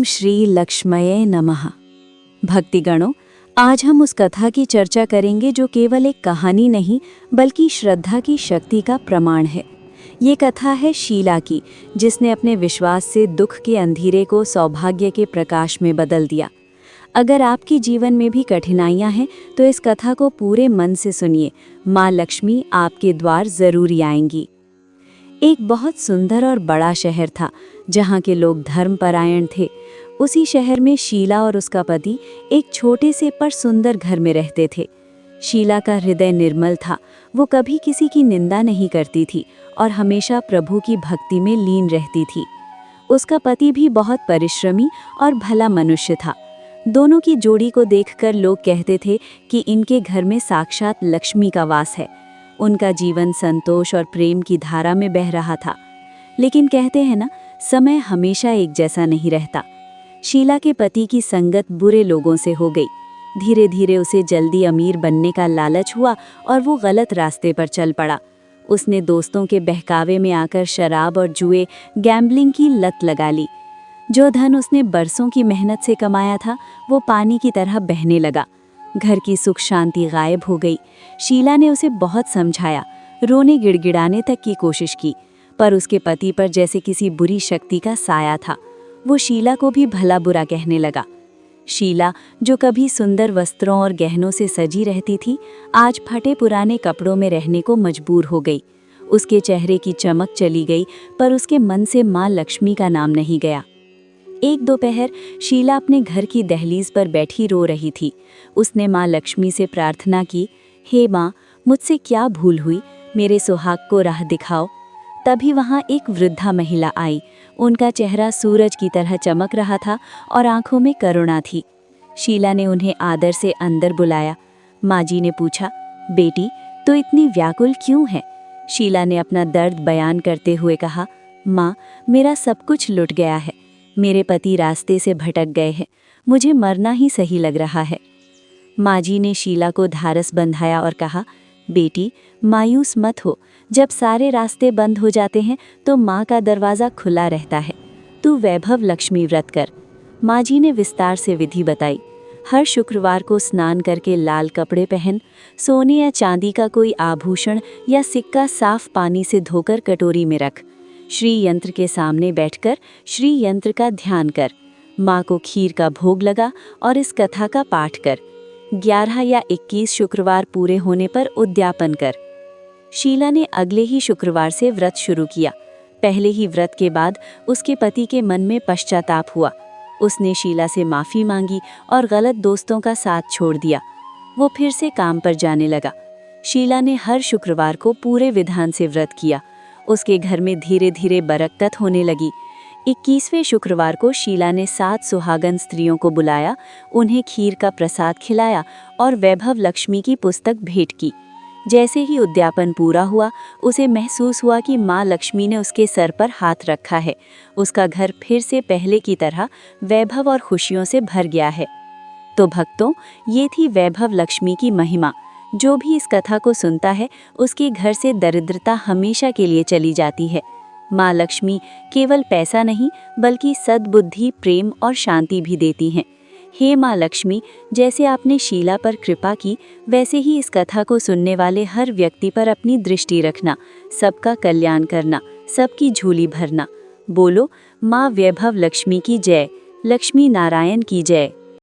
श्री लक्ष्मये नमः। भक्तिगणों, आज हम उस कथा की चर्चा करेंगे जो केवल एक कहानी नहीं बल्कि श्रद्धा की शक्ति का प्रमाण है। ये कथा है शीला की, जिसने अपने विश्वास से दुख के अंधेरे को सौभाग्य के प्रकाश में बदल दिया। अगर आपके जीवन में भी कठिनाइयां हैं तो इस कथा को पूरे मन से सुनिए। माँ लक्ष्मी आपके द्वार जरूर आएंगी। एक बहुत सुंदर और बड़ा शहर था जहाँ के लोग धर्मपरायण थे। उसी शहर में शीला और उसका पति एक छोटे से पर सुंदर घर में रहते थे। शीला का हृदय निर्मल था। वो कभी किसी की निंदा नहीं करती थी और हमेशा प्रभु की भक्ति में लीन रहती थी। उसका पति भी बहुत परिश्रमी और भला मनुष्य था। दोनों की जोड़ी को देखकर लोग कहते थे कि इनके घर में साक्षात लक्ष्मी का वास है। उनका जीवन संतोष और प्रेम की धारा में बह रहा था। लेकिन कहते हैं ना, समय हमेशा एक जैसा नहीं रहता। शीला के पति की संगत बुरे लोगों से हो गई। धीरे धीरे उसे जल्दी अमीर बनने का लालच हुआ और वो गलत रास्ते पर चल पड़ा। उसने दोस्तों के बहकावे में आकर शराब और जुए, गैम्बलिंग की लत लगा ली। जो धन उसने बरसों की मेहनत से कमाया था वो पानी की तरह बहने लगा। घर की सुख शांति गायब हो गई। शीला ने उसे बहुत समझाया, रोने गिड़गिड़ाने तक की कोशिश की, पर उसके पति पर जैसे किसी बुरी शक्ति का साया था। वो शीला को भी भला बुरा कहने लगा। शीला, जो कभी सुंदर वस्त्रों और गहनों से सजी रहती थी, आज फटे पुराने कपड़ों में रहने को मजबूर हो गई। उसके चेहरे की चमक चली गई, पर उसके मन से माँ लक्ष्मी का नाम नहीं गया। एक दोपहर शीला अपने घर की दहलीज पर बैठी रो रही थी। उसने माँ लक्ष्मी से प्रार्थना की, हे माँ, मुझसे क्या भूल हुई, मेरे सुहाग को राह दिखाओ। तभी वहाँ एक वृद्धा महिला आई। उनका चेहरा सूरज की तरह चमक रहा था और आंखों में करुणा थी। शीला ने उन्हें आदर से अंदर बुलाया। माँ जी ने पूछा, बेटी, तो इतनी व्याकुल क्यों है? शीला ने अपना दर्द बयान करते हुए कहा, माँ, मेरा सब कुछ लुट गया है। मेरे पति रास्ते से भटक गए हैं। मुझे मरना ही सही लग रहा है। माँ जी ने शीला को धारस बंधाया और कहा, बेटी, मायूस मत हो। जब सारे रास्ते बंद हो जाते हैं तो माँ का दरवाज़ा खुला रहता है। तू वैभव लक्ष्मी व्रत कर। माँ जी ने विस्तार से विधि बताई। हर शुक्रवार को स्नान करके लाल कपड़े पहन, सोने या चांदी का कोई आभूषण या सिक्का साफ पानी से धोकर कटोरी में रख। श्री यंत्र के सामने बैठकर श्री यंत्र का ध्यान कर। माँ को खीर का भोग लगा और इस कथा का पाठ कर। 11 या 21 शुक्रवार पूरे होने पर उद्यापन कर। शीला ने अगले ही शुक्रवार से व्रत शुरू किया। पहले ही व्रत के बाद उसके पति के मन में पश्चाताप हुआ। उसने शीला से माफ़ी मांगी और गलत दोस्तों का साथ छोड़ दिया। वो फिर से काम पर जाने लगा। शीला ने हर शुक्रवार को पूरे विधान से व्रत किया। उसके घर में धीरे धीरे बरकत होने लगी। 21वें शुक्रवार को शीला ने 7 सुहागन स्त्रियों को बुलाया, उन्हें खीर का प्रसाद खिलाया और वैभव लक्ष्मी की पुस्तक भेंट की। जैसे ही उद्यापन पूरा हुआ, उसे महसूस हुआ कि माँ लक्ष्मी ने उसके सर पर हाथ रखा है। उसका घर फिर से पहले की तरह वैभव और खुशियों से भर गया है। तो भक्तों, ये थी वैभव लक्ष्मी की महिमा। जो भी इस कथा को सुनता है, उसके घर से दरिद्रता हमेशा के लिए चली जाती है। माँ लक्ष्मी केवल पैसा नहीं बल्कि सद्बुद्धि, प्रेम और शांति भी देती हैं। हे माँ लक्ष्मी, जैसे आपने शीला पर कृपा की, वैसे ही इस कथा को सुनने वाले हर व्यक्ति पर अपनी दृष्टि रखना, सबका कल्याण करना, सबकी झोली भरना। बोलो, माँ वैभव लक्ष्मी की जय, लक्ष्मी नारायण की जय।